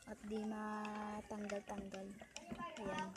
at di matanggal-tanggal. Ayan.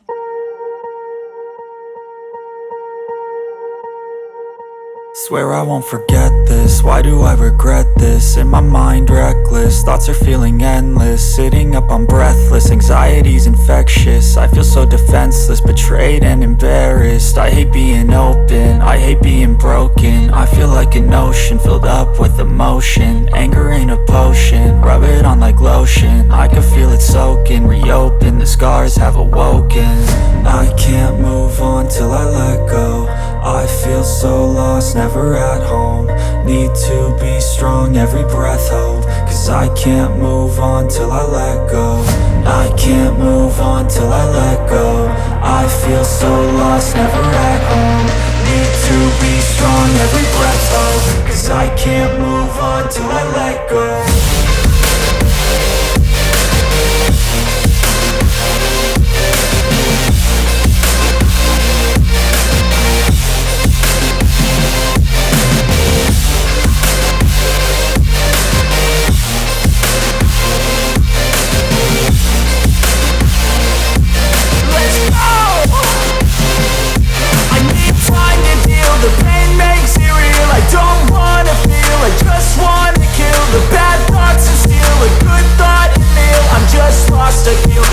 Swear I won't forget this, why do I regret this? In my mind reckless, thoughts are feeling endless. Sitting up I'm breathless, anxiety's infectious. I feel so defenseless, betrayed and embarrassed. I hate being open, I hate being broken. I feel like an ocean filled up with emotion. Anger ain't a potion, rub it on like lotion. I can feel it soaking, reopen, the scars have awoken. I can't move on till I let go. I feel so lost, never at home. Need to be strong, every breath hope. Cause I can't move on till I let go. I can't move on till I let go. I feel so lost, never at home. Need to be strong, every breath hope. Cause I can't move on till I let go.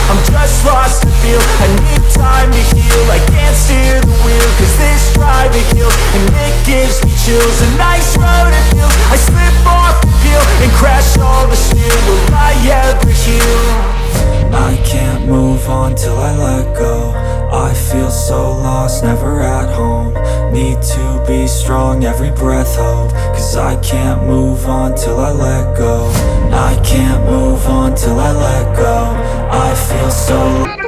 I'm just lost to feel. I need time to heal. I can't steer the wheel, cause this driving kills. And it gives me chills. A nice road to feel. I slip off the peel and crash all the steel. Will I ever heal? I can't move on till I let go. I feel so lost, never at home. Need to be strong, every breath hope. Cause I can't move on till I let go. I can't move on till I let go. I feel so